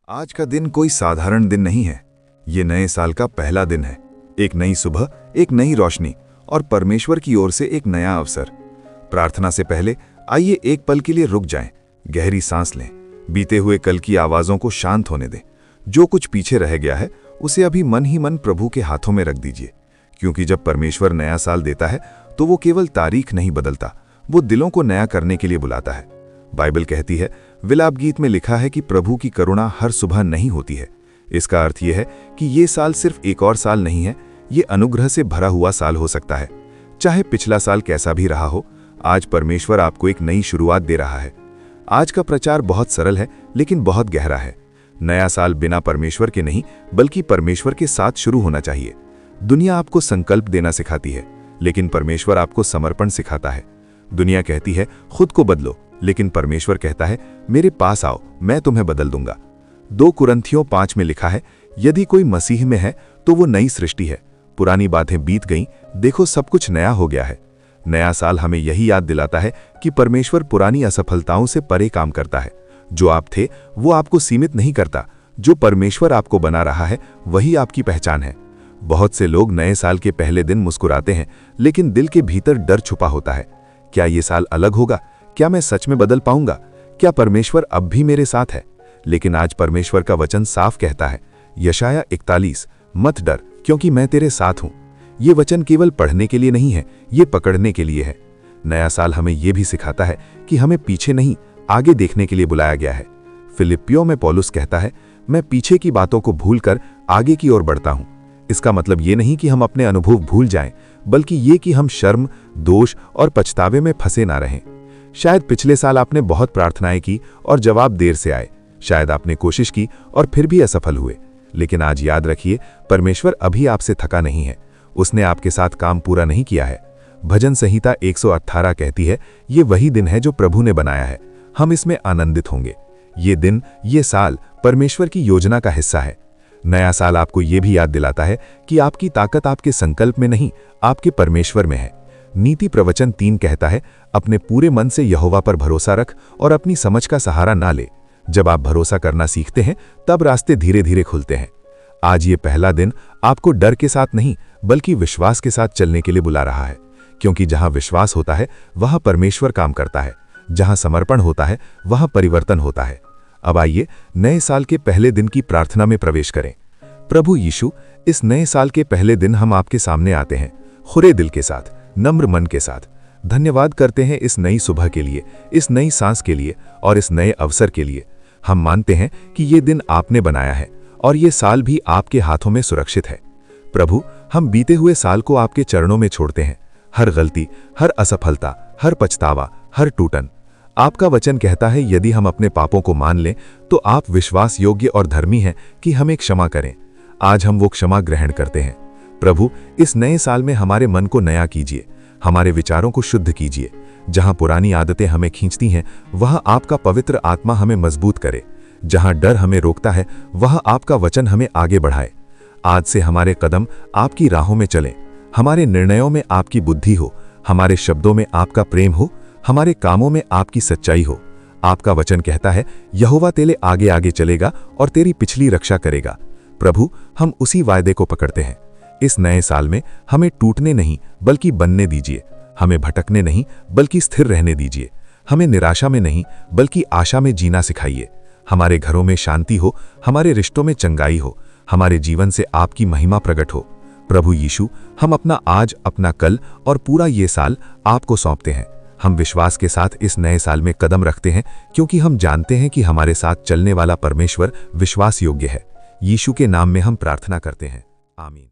आज का दिन कोई साधारण दिन नहीं है। ये नए साल का पहला दिन है। एक नई सुबह, एक नई रोशनी और परमेश्वर की ओर से एक नया अवसर। प्रार्थना से पहले आइए एक पल के लिए रुक जाएं, गहरी सांस लें, बीते हुए कल की आवाज़ों को शांत होने दें। जो कुछ पीछे रह गया है उसे अभी मन ही मन प्रभु के हाथों में रख दीजिए, क्योंकि जब परमेश्वर नया साल देता है तो वो केवल तारीख नहीं बदलता, वो दिलों को नया करने के लिए बुलाता है। बाइबल कहती है, विलाप गीत में लिखा है कि प्रभु की करुणा हर सुबह नहीं होती है। इसका अर्थ यह है कि ये साल सिर्फ एक और साल नहीं है, ये अनुग्रह से भरा हुआ साल हो सकता है। चाहे पिछला साल कैसा भी रहा हो, आज परमेश्वर आपको एक नई शुरुआत दे रहा है। आज का प्रचार बहुत सरल है लेकिन बहुत गहरा है। नया साल बिना परमेश्वर के नहीं बल्कि परमेश्वर के साथ शुरू होना चाहिए। दुनिया आपको संकल्प देना सिखाती है, लेकिन परमेश्वर आपको समर्पण सिखाता है। दुनिया कहती है खुद को बदलो, लेकिन परमेश्वर कहता है मेरे पास आओ, मैं तुम्हें बदल दूंगा। 2 कुरिन्थियों 5 में लिखा है, यदि कोई मसीह में है तो वो नई सृष्टि है, पुरानी बातें बीत गईं, देखो सब कुछ नया हो गया है। नया साल हमें यही याद दिलाता है कि परमेश्वर पुरानी असफलताओं से परे काम करता है। जो आप थे वो आपको सीमित नहीं करता, जो परमेश्वर आपको बना रहा है वही आपकी पहचान है। बहुत से लोग नए साल के पहले दिन मुस्कुराते हैं, लेकिन दिल के भीतर डर छुपा होता है। क्या ये साल अलग होगा? क्या मैं सच में बदल पाऊंगा? क्या परमेश्वर अब भी मेरे साथ है? लेकिन आज परमेश्वर का वचन साफ कहता है, यशाया 41, मत डर क्योंकि मैं तेरे साथ हूं। ये वचन केवल पढ़ने के लिए नहीं है, ये पकड़ने के लिए है। नया साल हमें यह भी सिखाता है कि हमें पीछे नहीं आगे देखने के लिए बुलाया गया है। फिलिप्पियों में पौलुस कहता है, मैं पीछे की बातों को भूलकर आगे की ओर बढ़ता हूं। इसका मतलब ये नहीं कि हम अपने अनुभव भूल जाएं, बल्कि ये कि हम शर्म, दोष और पछतावे में फंसे ना रहें। शायद पिछले साल आपने बहुत प्रार्थनाएं की और जवाब देर से आए। शायद आपने कोशिश की और फिर भी असफल हुए। लेकिन आज याद रखिए, परमेश्वर अभी आपसे थका नहीं है। उसने आपके साथ काम पूरा नहीं किया है। भजन संहिता 118 कहती है, ये वही दिन है जो प्रभु ने बनाया है, हम इसमें आनंदित होंगे। ये दिन, ये साल परमेश्वर की योजना का हिस्सा है। नया साल आपको ये भी याद दिलाता है कि आपकी ताकत आपके संकल्प में नहीं, आपके परमेश्वर में है। नीति प्रवचन 3 कहता है, अपने पूरे मन से यहोवा पर भरोसा रख और अपनी समझ का सहारा ना ले। जब आप भरोसा करना सीखते हैं तब रास्ते धीरे धीरे खुलते हैं। आज ये पहला दिन आपको डर के साथ नहीं बल्कि विश्वास के साथ चलने के लिए बुला रहा है, क्योंकि जहां विश्वास होता है वहां परमेश्वर काम करता है। जहां समर्पण होता है वहां परिवर्तन होता है। अब आइए नए साल के पहले दिन की प्रार्थना में प्रवेश करें। प्रभु यीशु, इस नए साल के पहले दिन हम आपके सामने आते हैं, खुले दिल के साथ, नम्र मन के साथ। धन्यवाद करते हैं इस नई सुबह के लिए, इस नई सांस के लिए और इस नए अवसर के लिए। हम मानते हैं कि ये दिन आपने बनाया है और ये साल भी आपके हाथों में सुरक्षित है। प्रभु, हम बीते हुए साल को आपके चरणों में छोड़ते हैं। हर गलती, हर असफलता, हर पछतावा, हर टूटन। आपका वचन कहता है, यदि हम अपने पापों को मान लें तो आप विश्वास योग्य और धर्मी हैं कि हमें क्षमा करें। आज हम वो क्षमा ग्रहण करते हैं। प्रभु, इस नए साल में हमारे मन को नया कीजिए, हमारे विचारों को शुद्ध कीजिए। जहां पुरानी आदतें हमें खींचती हैं वहां आपका पवित्र आत्मा हमें मजबूत करे। जहां डर हमें रोकता है वहां आपका वचन हमें आगे बढ़ाए। आज से हमारे कदम आपकी राहों में चलें, हमारे निर्णयों में आपकी बुद्धि हो, हमारे शब्दों में आपका प्रेम हो, हमारे कामों में आपकी सच्चाई हो। आपका वचन कहता है, यहोवा तेरे आगे आगे चलेगा और तेरी पिछली रक्षा करेगा। प्रभु, हम उसी वायदे को पकड़ते हैं। इस नए साल में हमें टूटने नहीं बल्कि बनने दीजिए। हमें भटकने नहीं बल्कि स्थिर रहने दीजिए। हमें निराशा में नहीं बल्कि आशा में जीना सिखाइए। हमारे घरों में शांति हो, हमारे रिश्तों में चंगाई हो, हमारे जीवन से आपकी महिमा प्रकट हो। प्रभु यीशु, हम अपना आज, अपना कल और पूरा ये साल आपको सौंपते हैं। हम विश्वास के साथ इस नए साल में कदम रखते हैं, क्योंकि हम जानते हैं कि हमारे साथ चलने वाला परमेश्वर विश्वास योग्य है। यीशु के नाम में हम प्रार्थना करते हैं, आमीन।